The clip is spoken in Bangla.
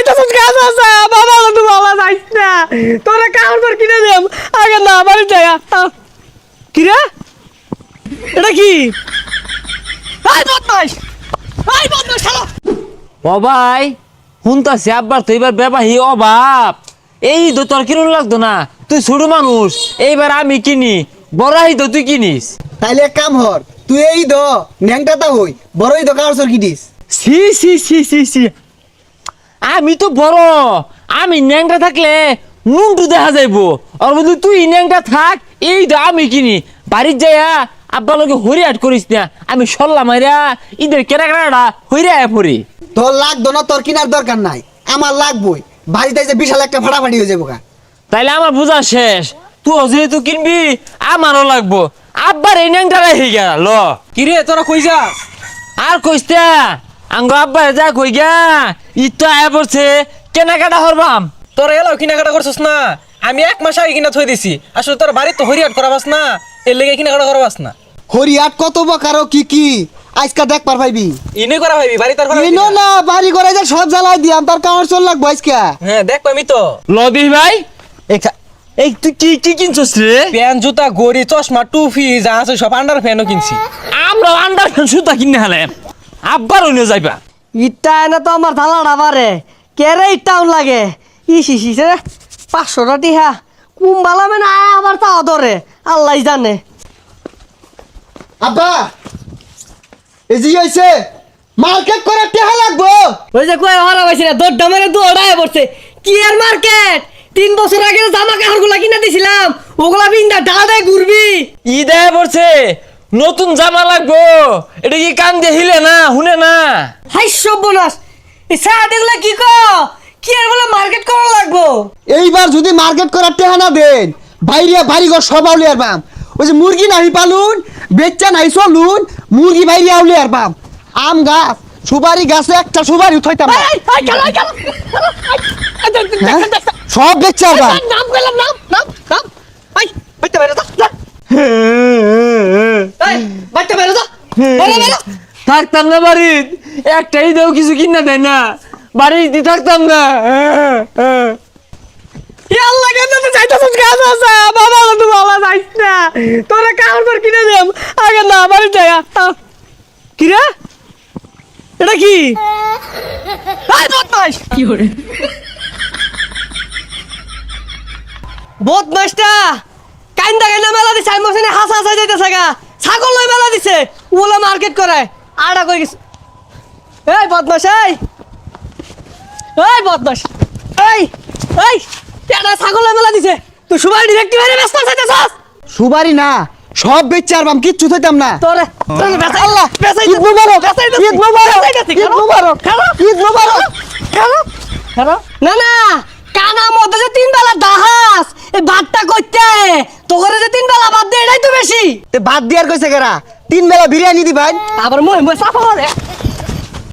যাইতাছিস কাজ আছে বাবা তো বাবা যাইস না তোরা কাউর পর কিনে দেব আগে না বাড়ি যায় কি রে এটা কি আই বদমাশ শালা ও ভাই শুনতাছি আব্বার তো এবার বেবাহি অভাব এই তো তোর কিনুন লাগতো না তুই ছোট মানুষ এইবার আমি কিনি বড়াই তো তুই কিনিস তাইলে এক কাম হর তুই এই দ ন্যাংটাটা হই বড়ই দ কার সর কিডিস সি সি সি সি সি আমি তো বড় আমি ন্যাংটা থাকলে নুনটু দেখা যাইবো আর বলতে তুই ন্যাংটা থাক এই তো আমি কিনি বাড়ির যাইয়া আব্বার লোকে হরিয়াট করিস না আমি সল্লা মাইরা ঈদের কেনাকাটা হইরা পড়ি তোর লাগতো না তোর কিনার দরকার নাই আমার লাগবই বাড়িতে যে বিশাল একটা ফাটাফাটি হয়ে যাবো গা তাইলে আমার বোঝা শেষ তুই যেহেতু কিনবি আমারও লাগবো আব্বার এই ন্যাংটা রেখে গেল কিরে তোরা কই যাস আর কইস্তা আঙ্গ আব্বার যা কই গা ইতো আয়া পড়ছে কেনাকাটা হরবাম তোরা এলাও কিনাকাটা করছিস না আমি এক মাস আগে কিনা থই দিছি আসলে তোর বাড়ি তো হরিয়াট করাবাস না এর লেগে কিনাকাটা করবাস না হরিয়াট কত বকারো কি আজকা দেখ পার ভাইবি ইনে করা ভাবি বাড়ি তার ইনো না বাড়ি করে যে সব জ্বালাই দিয়াম তার কামার চল লাগবো আজকা হ্যাঁ দেখ পাবি তো লদি ভাই এই তুই কি কি কিনছস রে প্যান্ট জুতা গড়ি চশমা টুপি যা আছে সব আন্ডার ফ্যানও কিনছি আমরা আন্ডার সুতা কিনে হালে আব্বার হইলে যাইবা ইটা এনে তো আমার ধালাটা বারে কেরে ইটাউন লাগে ইসে 500 টাকা টিহা কুম্বালা মানে আবার তাও ধরে আল্লাহ জানে আব্বা এই যে হইছে মার্কেট করে টেহা লাগবো ওই যে কই হারা পাইছে না দড়টা মেরে দৌড়ায় পড়ছে কি আর মার্কেট 3 বছর আগে জামা কাপড়গুলা কিনে দিছিলাম ওগুলা বিন্দা ডালে ঘুরবি ঈদে পড়ছে নতুন জামা লাগবো এটা কি কান দিয়ে হিলে না হুনে না হাই সর্বনাশ এই সাহায্যগুলা কি কি আর বলে মার্কেট করা লাগবো এইবার যদি মার্কেট করার টেহা না দেন বাইরে বাড়িঘর সব আউলে আর বাম ওই যে মুরগি নাই পালুন বেচ্চা নাই চলুন মুরগি বাইরে আউলে আর বাম আম গাছ সুপারি গাছে একটা সুপারি উঠাইতাম না। হ্যাঁ? সব বেচ্চা আর বাম নাম পেলাম নাম আই বাইতে বেরো যা এই বাইতে বেরো যা বেরো থাকতাম না বাড়ির একটা ঈদেও কিছু কিনা দেয় না বাড়িতে থাকতাম না আল্লাহ কেন তো যাইতাছিস কাজ আছে বাবা তো বাবা যাইস না তোরা কাউর পর কিনে দেব আগে না বাড়ি যায় কি রে এটা কি আই বদমাশ কি করে বদমাশটা কান্দা মেলা দিছে আমি মনে হাসা যাইতেছে গা ছাগল লই মেলা দিছে ওলা মার্কেট করে আড়া কই গেছে এই বদমাশ এই বদমাশ এই কেডা ছাগল লই মেলা দিছে তুই সুবাই ডিরেক্টিভ এর ব্যস্ত আছিস সুপারি না সব বেচ্চা আর বাম কিচ্ছু থইতাম না তোরে আল্লাহ ঈদ মুবারক ঈদ মুবারক ঈদ মুবারক ঈদ মুবারক না না কানা মধ্যে যে 3 বেলা দাহাস এই ভাতটা কইতে তোরে যে 3 বেলা ভাত দে এটাই তো বেশি তে বাদ দিয়ার কইছে কেরা 3 বেলা বিরিয়ানি দিবেন আবার মই সাফা করে